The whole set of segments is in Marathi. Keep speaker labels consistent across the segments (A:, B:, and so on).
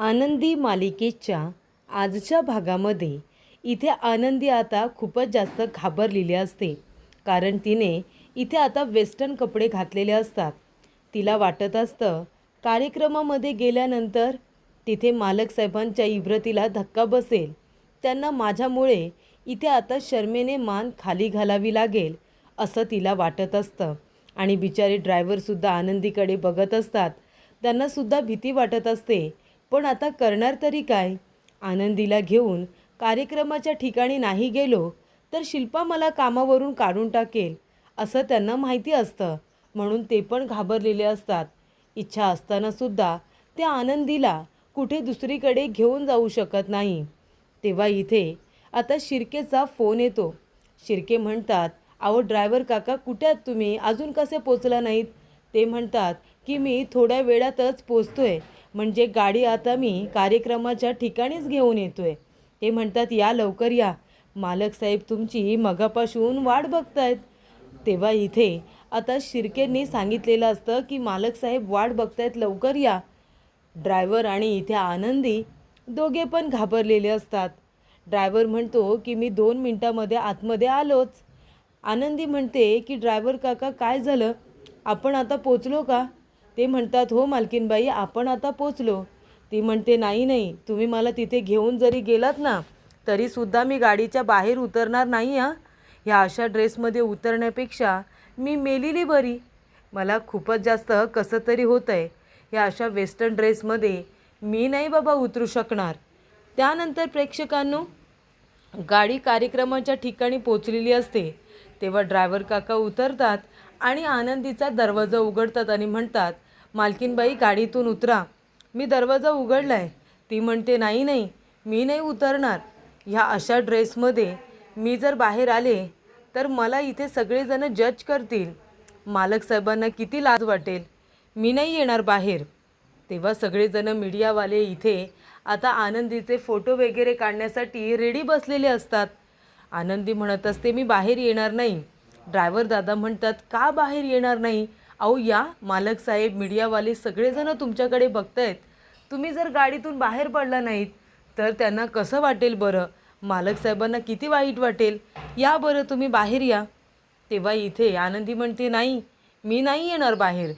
A: आनंदी मालिकेच्या आजच्या भागामध्ये इथे आनंदी आता खूपच जास्त घाबरलेली असते, कारण तिने इथे आता वेस्टर्न कपडे घातलेले असतात. तिला वाटत असतं कार्यक्रमामध्ये गेल्यानंतर तिथे मालक साहेबांच्या इब्रतीला धक्का बसेल, त्यांना माझ्यामुळे इथे आता शर्मेने मान खाली घालावी लागेल असं तिला वाटत असतं. आणि बिचारे ड्रायव्हरसुद्धा आनंदीकडे बघत असतात, त्यांनासुद्धा भीती वाटत असते. पण आता करणार तरी काय? आनंदीला घेऊन कार्यक्रमाच्या ठिकाणी नाही गेलो तर शिल्पा मला कामावरून काढून टाकेल असं त्यांना माहिती असतं, म्हणून ते पण घाबरलेले असतात. इच्छा असतानासुद्धा त्या आनंदीला कुठे दुसरीकडे घेऊन जाऊ शकत नाही. तेव्हा इथे आता शिर्केचा फोन येतो. शिर्के म्हणतात, अहो ड्रायव्हर काका कुठे आहात तुम्ही? अजून कसे पोचला नाहीत? ते म्हणतात की मी थोड्या वेळातच पोचतोय, म्हणजे गाडी आता मी कार्यक्रमाच्या ठिकाणीच घेऊन येतोय. ते म्हणतात या लवकर या, मालक साहेब तुमची मगापासून वाट बघतायत. तेव्हा इथे आता शिर्केंनी सांगितलेलं असतं की मालक साहेब वाट बघतायत, लवकर या. ड्रायव्हर आणि इथे आनंदी दोघे पण घाबरलेले असतात. ड्रायव्हर म्हणतो की मी 2 मिनिटामध्ये आतमध्ये आलोच. आनंदी म्हणते की ड्रायव्हर काका काय झालं, आपण आता पोचलो का? ते म्हणतात हो मालकीनबाई आपण आता पोचलो. ती म्हणते नाही नाही, तुम्ही मला तिथे घेऊन जरी गेलात ना तरीसुद्धा मी गाडीच्या बाहेर उतरणार नाही हां. ह्या अशा ड्रेसमध्ये उतरण्यापेक्षा मी मेलेली बरी. मला खूपच जास्त कसं तरी होतं आहे. ह्या अशा वेस्टर्न ड्रेसमध्ये मी नाही बाबा उतरू शकणार. त्यानंतर प्रेक्षकांनो, गाडी कार्यक्रमाच्या ठिकाणी पोचलेली असते. तेव्हा ड्रायव्हर काका उतरतात आणि आनंदीचा दरवाजा उघडतात आणि म्हणतात, मालकीनबाई गाडीतून उतरा. मी दरवाजा उघडला आहे. ती म्हणते नाही नाही, मी नाही उतरणार. ह्या अशा ड्रेसमध्ये मी जर बाहेर आले तर मला इथे सगळेजण जज करतील. मालक साहेबांना किती लाज वाटेल. मी नाही येणार बाहेर. तेव्हा सगळेजण मीडियावाले इथे आता आनंदीचे फोटो वगैरे काढण्यासाठी रेडी बसलेले असतात. आनंदी म्हणत असते मी बाहेर येणार नाही. ड्रायव्हर दादा म्हणतात का बाहेर येणार नाही? अहो या मालक साहेब, मीडियावाले सगळेजण तुमच्याकडे बघतायत. तुम्ही जर गाडीतून बाहेर पडला नाहीत तर त्यांना कसं वाटेल बरं? मालक साहेबांना किती वाईट वाटेल. या बरं तुम्ही बाहेर या. तेव्हा इथे आनंदी म्हणते नाही, मी नाही येणार बाहेर.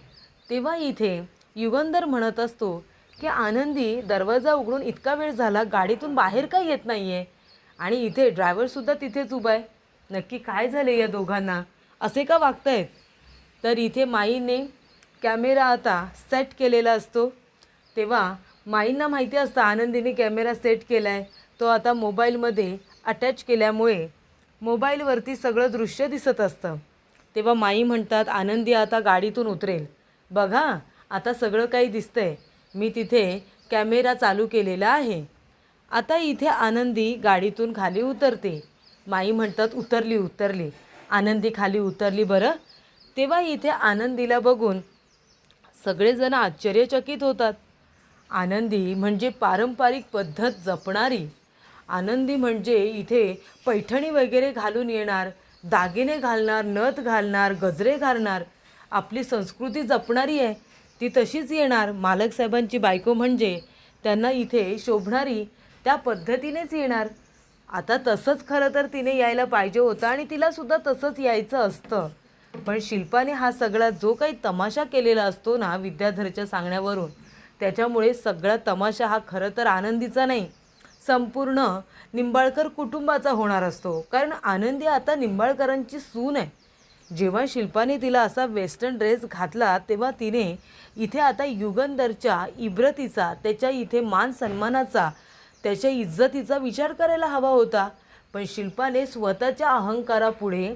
A: तेव्हा इथे युगंधर म्हणत असतो की आनंदी दरवाजा उघडून इतका वेळ झाला, गाडीतून बाहेर का येत नाही आहे? आणि इथे ड्रायव्हरसुद्धा तिथेच उभा आहे. नक्की काय झाले या दोघांना, असे का वागतायत? तर इथे माईने कॅमेरा आता सेट केलेला असतो. तेव्हा माईंना माहिती असतं आनंदीने कॅमेरा सेट केला आहे. तो आता मोबाईलमध्ये अटॅच केल्यामुळे मोबाईलवरती सगळं दृश्य दिसत असतं. तेव्हा माई म्हणतात आनंदी आता गाडीतून उतरेल. बघा आता सगळं काही दिसतंय. मी तिथे कॅमेरा चालू केलेला आहे. आता इथे आनंदी गाडीतून खाली उतरते. माई म्हणतात उतरली. आनंदी खाली उतरली बरं. तेव्हा इथे आनंदीला बघून सगळेजण आश्चर्यचकित होतात. आनंदी म्हणजे पारंपरिक पद्धत जपणारी. आनंदी म्हणजे इथे पैठणी वगैरे घालून येणार, दागिने घालणार, नथ घालणार, गजरे घालणार, आपली संस्कृती जपणारी आहे ती तशीच येणार. मालक साहेबांची बायको म्हणजे त्यांना इथे शोभणारी त्या पद्धतीनेच येणार. आता तसंच खरं तर तिने यायला पाहिजे होतं आणि तिलासुद्धा तसंच यायचं असतं. पण शिल्पाने हा सगळा जो काही तमाशा केलेला असतो ना विद्याधरच्या सांगण्यावरून, त्याच्यामुळे सगळा तमाशा हा खरं तर आनंदीचा नाही, संपूर्ण निंबाळकर कुटुंबाचा होणार असतो. कारण आनंदी आता निंबाळकरांची सून आहे. जेव्हा शिल्पाने तिला असा वेस्टर्न ड्रेस घातला तेव्हा तिने इथे आता युगंधरच्या इब्रतीचा, त्याच्या इथे मान सन्मानाचा, त्याच्या इज्जतीचा विचार करायला हवा होता. पण शिल्पाने स्वतःच्या अहंकारापुढे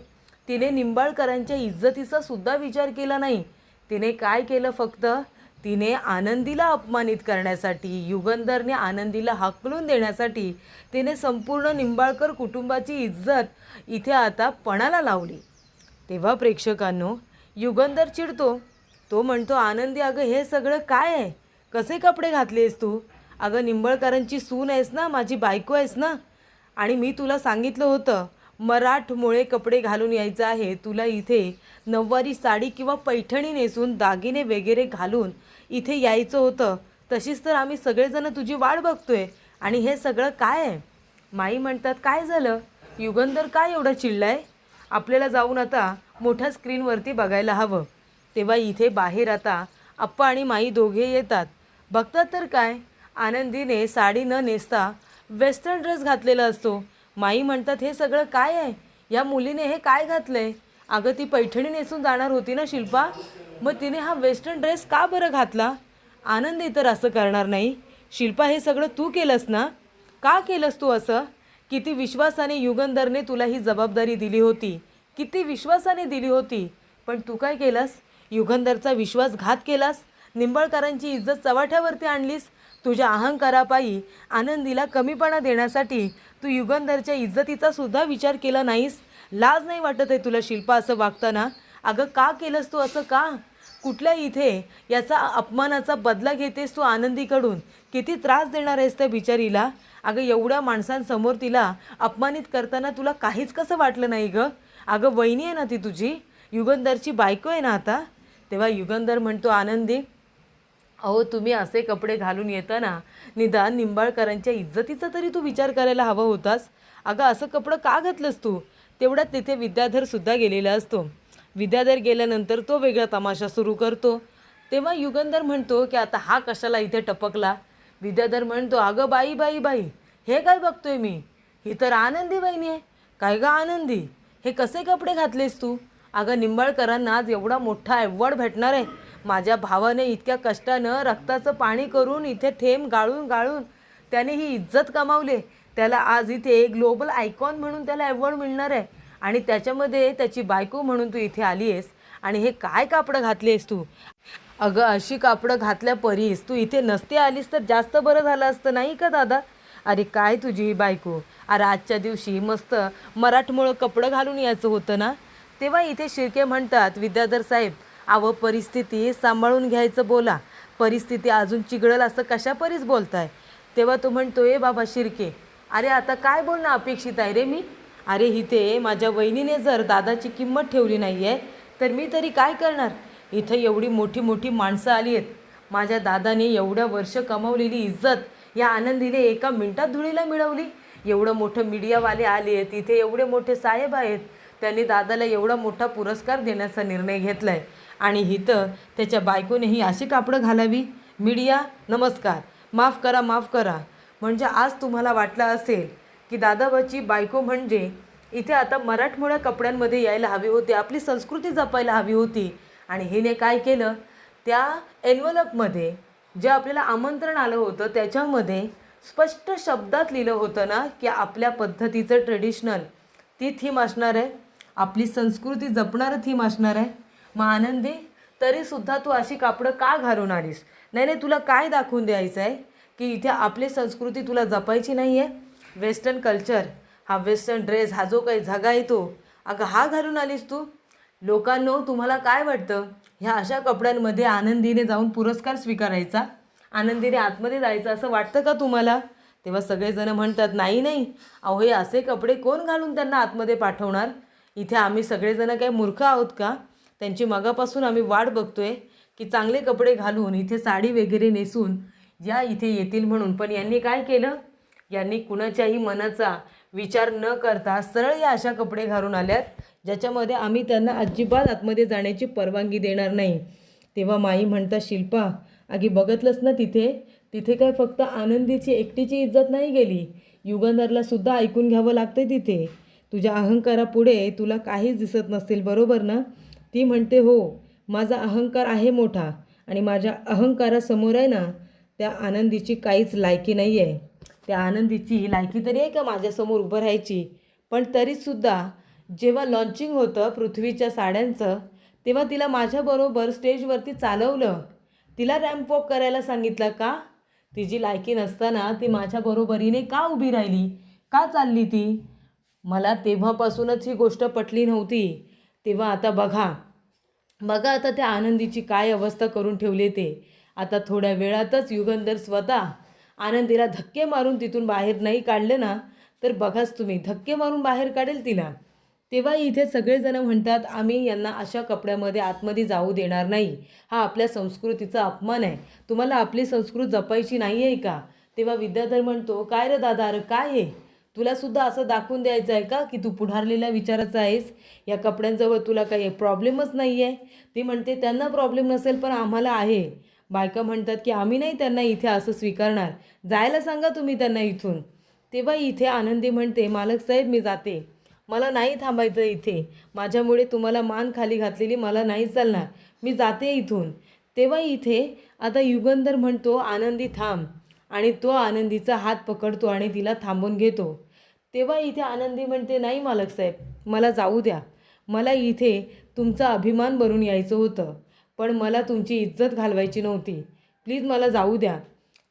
A: तिने निंबाळकरांच्या इज्जतीचा सुद्धा विचार केला नाही. तिने काय केलं, फक्त तिने आनंदीला अपमानित करण्यासाठी, युगंधरने आनंदीला हाकलून देण्यासाठी तिने संपूर्ण निंबाळकर कुटुंबाची इज्जत इथे आता पणाला लावली. तेव्हा प्रेक्षकांनो, युगंधर चिडतो. तो म्हणतो आनंदी अगं हे सगळं काय आहे? कसे कपडे घातलेस तू? अगं निंबाळकरांची सून आहेस ना, माझी बायको आहेस ना, आणि मी तुला सांगितलं होतं मराठमोळे कपडे घालून यायचं आहे. तुला इथे नऊवारी साडी किंवा पैठणी नेसून दागिने वगैरे घालून इथे यायचं होतं. तशीच तर आम्ही सगळेजण तुझी वाट बघतोय. आणि हे सगळं काय आहे? माई म्हणतात, काय झालं? युगंधर काय एवढा चिडलाय? आपल्याला जाऊन आता मोठ्या स्क्रीनवरती बघायला हवं. तेव्हा इथे बाहेर आता आप्पा आणि माई दोघे येतात. बघतात तर काय, आनंदीने साडी न नेसता वेस्टर्न ड्रेस घातलेला असतो. माई म्हणतात, हे सगळं काय आहे? या मुलीने हे काय घातलंय? अगं ती पैठणी नेसून जाणार होती ना शिल्पा, मग तिने हा वेस्टर्न ड्रेस का बरं घातला? आनंदी तर असं करणार नाही. शिल्पा, हे सगळं तू केलंस ना? का केलंस तू असं? किती विश्वासाने युगंधरने तुला ही जबाबदारी दिली होती, किती विश्वासाने दिली होती, पण तू काय केलास? युगंधरचा विश्वासघात केलास. निंबाळकरांची इज्जत चव्हाट्यावरती आणलीस. तुझ्या अहंकारापायी आनंदीला कमीपणा देण्यासाठी तू युगंधरच्या इज्जतीचा सुद्धा विचार केला नाहीस. लाज नाही वाटत आहे तुला शिल्पा असं वागताना? अगं का केलंस तू असं? का? कुठल्या इथे याचा अपमानाचा बदला घेतेस तू आनंदीकडून? किती त्रास देणार आहेस त्या बिचारीला? अगं एवढ्या माणसांसमोर तिला अपमानित करताना तुला काहीच कसं वाटलं नाही गं? अगं वहिनी आहे ना ती तुझी, युगंधरची बायको आहे ना आता. तेव्हा युगंधर म्हणतो, आनंदी, अहो तुम्ही असे कपडे घालून येताना निदान निंबाळकरांच्या इज्जतीचा तरी तू विचार करायला हवा होतास. अगं असं कपडं का घातलंस तू? तेवढ्यात तिथे विद्याधरसुद्धा गेलेला असतो. विद्याधर गेल्यानंतर तो वेगळा तमाशा सुरू करतो. तेव्हा युगंधर म्हणतो की आता हा कशाला इथे टपकला? विद्याधर म्हणतो, अगं बाई बाई बाई, हे काय बघतोय मी? ही तर आनंदी बहिणी आहे. काय गं आनंदी, हे कसे कपडे घातलेस तू? अगं निंबाळकरांना आज एवढा मोठा ॲवॉर्ड भेटणार आहे. माझ्या भावाने इतक्या कष्टानं रक्ताचं पाणी करून इथे थेंब गाळून गाळून त्याने ही इज्जत कमावले. त्याला आज इथे ग्लोबल आयकॉन म्हणून त्याला ॲवॉर्ड मिळणार आहे. आणि त्याच्यामध्ये त्याची बायको म्हणून तू इथे आली आहेस आणि हे काय कापडं घातली आहेस तू? अगं अशी कापडं घातल्या परीस तू इथे नसते आलीस तर जास्त बरं झालं असतं नाही का दादा? अरे काय तुझी बायको, अरे आजच्या दिवशी मस्त मराठमोळं कपडं घालून यायचं होतं ना. तेव्हा इथे शिर्के म्हणतात, विद्याधर साहेब, अहो परिस्थिती सांभाळून घ्यायचं बोला. परिस्थिती अजून चिघळल असं कशा परीस बोलताय? तेव्हा तो म्हणतो, ए बाबा शिर्के, अरे आता काय बोलणं अपेक्षित आहे रे मी? अरे इथे माझ्या वहिनीने जर दादाची किंमत ठेवली नाही आहे तर मी तरी काय करणार? इथं एवढी मोठी मोठी माणसं आली आहेत. माझ्या दादाने एवढ्या वर्ष कमावलेली इज्जत या आनंदीने एका मिनिटात धुळीला मिळवली. एवढं मोठं मीडियावाले आले आहेत, इथे एवढे मोठे साहेब आहेत, त्यांनी दादाला एवढा मोठा पुरस्कार देण्याचा निर्णय घेतला आहे आणि इथं त्याच्या बायकोनेही अशी कापडं घालावी? मीडिया नमस्कार, माफ करा माफ करा. म्हणजे आज तुम्हाला वाटलं असेल की दादाबाची बायको म्हणजे इथे आता मराठमोळ्या कपड्यांमध्ये यायला हवी होती, आपली संस्कृती जपायला हवी होती. आणि हिने काय केलं? त्या एन्व्हलपमध्ये जे आपल्याला आमंत्रण आलं होतं त्याच्यामध्ये स्पष्ट शब्दात लिहिलं होतं ना की आपल्या पद्धतीचं ट्रेडिशनल ती थीम असणार आहे, आपली संस्कृती जपणारं थीम असणार आहे. मग आनंदी, तरीसुद्धा तू अशी कापडं का घालून आलीस? नाही नाही, तुला काय दाखवून द्यायचं आहे की इथे आपली संस्कृती तुला जपायची नाही आहे? वेस्टर्न कल्चर, हा वेस्टर्न ड्रेस, हा जो काही झगा येतो, अगं हा घालून आलीस तू? लोकांनो, तुम्हाला काय वाटतं? ह्या अशा कपड्यांमध्ये आनंदीने जाऊन पुरस्कार स्वीकारायचा, आनंदीने आतमध्ये जायचं असं वाटतं का तुम्हाला? तेव्हा सगळेजण म्हणतात, नाही नाही, अहो हे असे कपडे कोण घालून त्यांना आतमध्ये पाठवणार? इथे आम्ही सगळेजण काय मूर्ख आहोत का? त्यांची मगापासून आम्ही वाट बघतोय की चांगले कपडे घालून इथे साडी वगैरे नेसून या इथे येतील म्हणून. पण यांनी काय केलं? यांनी कुणाच्याही मनाचा विचार न करता सरळ या अशा कपडे घालून आल्यात ज्याच्यामध्ये आम्ही त्यांना अजिबात आतमध्ये जाण्याची परवानगी देणार नाही. तेव्हा माई म्हणतात, शिल्पा, आगी बघितलंस ना तिथे तिथे काय फक्त आनंदीची एकटीची इज्जत नाही गेली, युगंधरला सुद्धा ऐकून घ्यावं लागतं तिथे. तुझ्या अहंकारापुढे तुला काहीच दिसत नसतील, बरोबर ना? ती म्हणते, हो, माझा अहंकार आहे मोठा आणि माझ्या अहंकारासमोर आहे ना त्या आनंदीची काहीच लायकी नाही आहे. त्या आनंदीची लायकी तरी आहे का माझ्यासमोर उभं राहायची? पण तरीसुद्धा जेव्हा लॉन्चिंग होतं पृथ्वीच्या साड्यांचं तेव्हा तिला माझ्याबरोबर स्टेजवरती चालवलं, तिला रॅम्प वॉक करायला सांगितलं का? तिची लायकी नसताना ती माझ्याबरोबरीने का उभी राहिली, का चालली ती? मला तेव्हापासूनच ही गोष्ट पटली नव्हती. तेव्हा आता बघा बघा आता त्या आनंदीची काय अवस्था करून ठेवली ते. आता थोड्या वेळातच युगंधर स्वतः आनंदीला धक्के मारून तिथून बाहेर नाही काढले ना तर बघाच तुम्ही, धक्के मारून बाहेर काढेल तिला. तेव्हा इथे सगळेजण म्हणतात, आम्ही यांना अशा कपड्यामध्ये आतमध्ये जाऊ देणार नाही. हा आपल्या संस्कृतीचा अपमान आहे. तुम्हाला आपली संस्कृती जपायची नाही आहे का? तेव्हा विद्याधर म्हणतो, काय रे दादा, अरे काय आहे? तुला सुद्धा असं दाखवून द्यायचं आहे का की तू पुढारलेल्या विचाराचा आहेस? या कपड्यांजवळ तुला काही प्रॉब्लेमच नाही आहे. ती म्हणते, त्यांना प्रॉब्लेम नसेल पण आम्हाला आहे. बायका म्हणतात की आम्ही नाही त्यांना इथे असं स्वीकारणार. जायला सांगा तुम्ही त्यांना इथून. तेव्हा इथे आनंदी म्हणते, मालक साहेब मी जाते. मला नाही थांबायचं इथे. माझ्यामुळे तुम्हाला मान खाली घातलेली मला नाही चालणार. मी जाते इथून. तेव्हा इथे आता युगंधर म्हणतो, आनंदी थांब. आणि तो आनंदीचा हात पकडतो आणि तिला थांबून घेतो. तेव्हा इथे आनंदी म्हणते, नाही मालक साहेब, मला जाऊ द्या. मला इथे तुमचा अभिमान बनून यायचं होतं, पण मला तुमची इज्जत घालवायची नव्हती. प्लीज मला जाऊ द्या.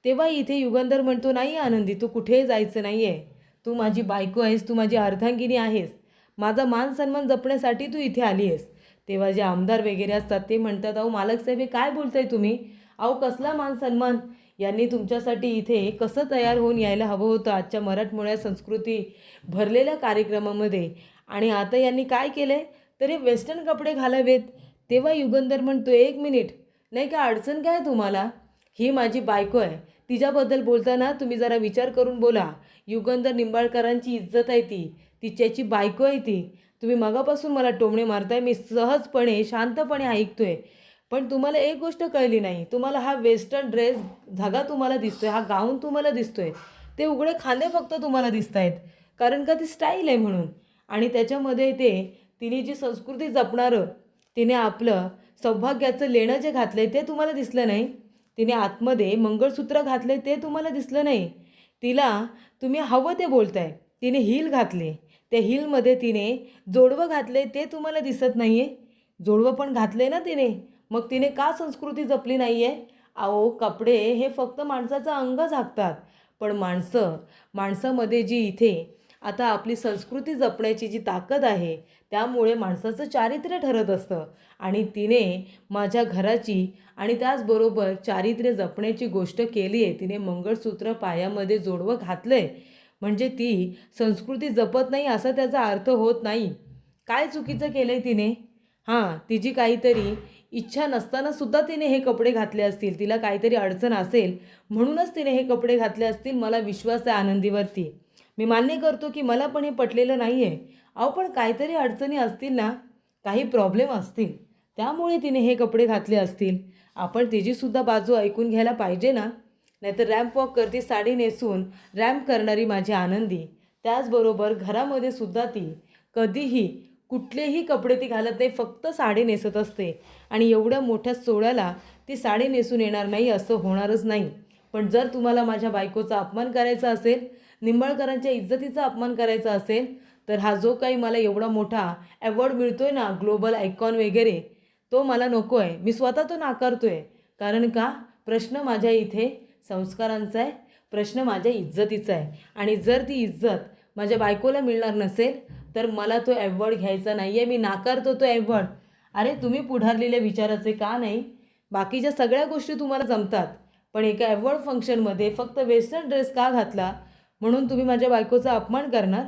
A: तेव्हा इथे युगंधर म्हणतो, नाही आनंदी, तू कुठेही जायचं नाही आहे. तू माझी बायको आहेस, तू माझी अर्धांगिनी आहेस. माझा मान सन्मान जपण्यासाठी तू इथे आली आहेस. तेव्हा जे आमदार वगैरे असतात ते म्हणतात, अहो मालक साहेब हे काय बोलताय तुम्ही? अहो कसला मान सन्मान? यांनी तुमच्यासाठी इथे कसं तयार होऊन यायला हवं होतं आजच्या मराठमोळ्या संस्कृती भरलेल्या कार्यक्रमामध्ये. आणि आता यांनी काय केलं आहे, तर हे वेस्टर्न कपडे घालावेत. तेव्हा युगंधर म्हणतो, एक मिनिट, नाही का अडचण काय तुम्हाला? ही माझी बायको आहे. तिच्याबद्दल बोलताना तुम्ही जरा विचार करून बोला. युगंधर निंबाळकरांची इज्जत आहे ती. तिच्याची बायको आहे ती. तुम्ही मगापासून मला टोमणे मारताय. मी सहजपणे शांतपणे ऐकतोय. पण तुम्हाला एक गोष्ट कळली नाही. तुम्हाला हा वेस्टर्न ड्रेस धागा तुम्हाला दिसतोय, हा गाऊन तुम्हाला दिसतोय. ते उघडे खांदे फक्त तुम्हाला दिसत आहेत, कारण का ती स्टाईल आहे म्हणून. आणि त्याच्यामध्ये ते तिने जी संस्कृती जपणारं, तिने आपलं सौभाग्याचं लेणं जे घातलं आहे ते तुम्हाला दिसलं नाही. तिने आतमध्ये मंगळसूत्र घातले ते तुम्हाला दिसलं नाही. तिला तुम्ही हवं ते बोलताय. तिने हील घातले, त्या हीलमध्ये तिने जोडवं घातले ते तुम्हाला दिसत नाही आहे. जोडवं पण घातले ना तिने, मग तिने का संस्कृती जपली नाही आहे? अहो कपडे हे फक्त माणसाचं अंग झाकतात, पण माणसामध्ये जी इथे आता आपली संस्कृती जपण्याची जी ताकद आहे, त्यामुळे माणसाचं चारित्र्य ठरत असतं. आणि तिने माझ्या घराची आणि त्याचबरोबर चारित्र्य जपण्याची गोष्ट केली आहे. तिने मंगळसूत्र पायामध्ये जोडवं घातलं आहे, म्हणजे ती संस्कृती जपत नाही असा त्याचा अर्थ होत नाही. काय चुकीचं केलं आहे तिने? हां, तिची काहीतरी इच्छा नसतानासुद्धा तिने हे कपडे घातले असतील. तिला काहीतरी अडचण असेल म्हणूनच तिने हे कपडे घातले असतील. मला विश्वास आहे आनंदीवरती. मी मान्य करतो की मला पण हे पटलेलं नाही आहे. अहो पण काहीतरी अडचणी असतील ना, काही प्रॉब्लेम असतील, त्यामुळे तिने हे कपडे घातले असतील. आपण तिचीसुद्धा बाजू ऐकून घ्यायला पाहिजे ना. नाहीतर रॅम्प वॉक करती साडी नेसून रॅम्प करणारी माझी आनंदी, त्याचबरोबर घरामध्ये सुद्धा ती कधीही कुठलेही कपडे ती घालत नाही, फक्त साडी नेसत असते. आणि एवढ्या मोठ्या सोहळ्याला ती साडी नेसून येणार नाही असं होणारच नाही. पण जर तुम्हाला माझ्या बायकोचा अपमान करायचा असेल, निंबाळकरांच्या इज्जतीचा अपमान करायचा असेल, तर हा जो काही मला एवढा मोठा अवॉर्ड मिळतोय ना, ग्लोबल आयकॉन वगैरे, तो मला नको आहे. मी स्वतः तो नाकारतोय. कारण का, प्रश्न माझ्या इथे संस्कारांचा आहे, प्रश्न माझ्या इज्जतीचा आहे. आणि जर ती इज्जत माझ्या बायकोला मिळणार नसेल तर मला तो अवॉर्ड घ्यायचा नाही आहे. मी नाकारतो तो अवॉर्ड. अरे तुम्ही पुढारलेल्या विचाराचे का नाही? बाकीच्या सगळ्या गोष्टी तुम्हाला जमतात, पण एका अवॉर्ड फंक्शनमध्ये फक्त वेस्टर्न ड्रेस का घातला म्हणून तुम्ही माझ्या बायकोचा अपमान करणार,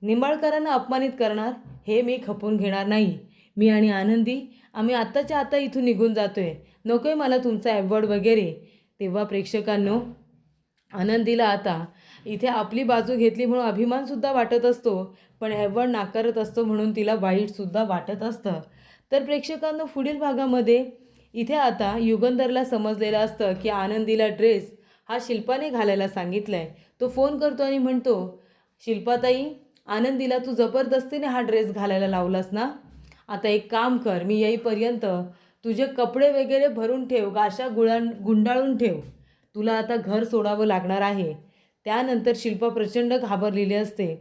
A: निंबाळकरांना अपमानित करणार? हे मी खपून घेणार नाही. मी आणि आनंदी आम्ही आत्ताच्या आत्ता इथून निघून जातो आहे. नको आहे मला तुमचा अवॉर्ड वगैरे. तेव्हा प्रेक्षकांनो, आनंदीला आता इथे आपली बाजू घेतली म्हणून अभिमानसुद्धा वाटत असतो, पण अवॉर्ड नाकारत असतो म्हणून तिला वाईटसुद्धा वाटत असतं. तर प्रेक्षकांनो, पुढील भागामध्ये इथे आता युगंधरला समजलेलं असतं की आनंदीला ड्रेस हा शिल्पाने घालायला सांगितलं आहे. तो फोन करतो आणि म्हणतो, शिल्पाताई, आनंदीला तू जबरदस्तीने हा ड्रेस घालायला लावलास ना. आता एक काम कर, मी येईपर्यंत तुझे कपडे वगैरे भरून ठेव, गाशा गुंडाळून ठेव. तुला आता घर सोडावं लागणार आहे. त्यानंतर शिल्पा प्रचंड घाबरलेली असते.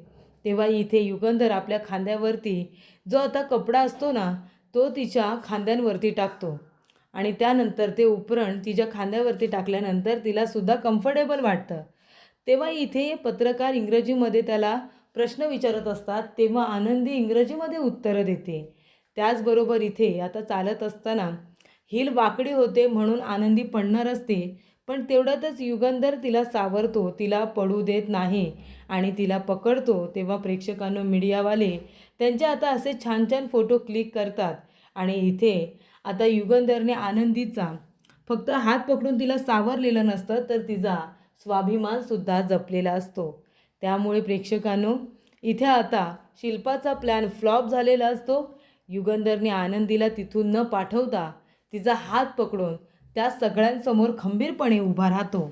A: तेव्हा इथे युगंधर आपल्या खांद्यावरती जो आता कपडा असतो ना, तो तिच्या खांद्यांवरती टाकतो. आणि त्यानंतर ते उपरण तिच्या खांद्यावरती टाकल्यानंतर तिलासुद्धा कम्फर्टेबल वाटतं. तेव्हा इथे पत्रकार इंग्रजीमध्ये त्याला प्रश्न विचारत असतात, तेव्हा आनंदी इंग्रजीमध्ये उत्तरं देते. त्याचबरोबर इथे आता चालत असताना हिल वाकडी होते म्हणून आनंदी पडणार असते, पण तेवढ्यातच युगंधर तिला सावरतो, तिला पडू देत नाही आणि तिला पकडतो. तेव्हा प्रेक्षकांनो, मीडियावाले त्यांचे आता असे छान छान फोटो क्लिक करतात आणि इथे आता युगंधरने आनंदीचा फक्त हात पकडून तिला सावरलेलं नसतं, तर तिचा स्वाभिमानसुद्धा जपलेला असतो. त्यामुळे प्रेक्षकांनो, इथे आता शिल्पाचा प्लॅन फ्लॉप झालेला असतो. युगंधरने आनंदीला तिथून न पाठवता तिचा हात पकडून त्या सगळ्यांसमोर खंबीरपणे उभा राहतो.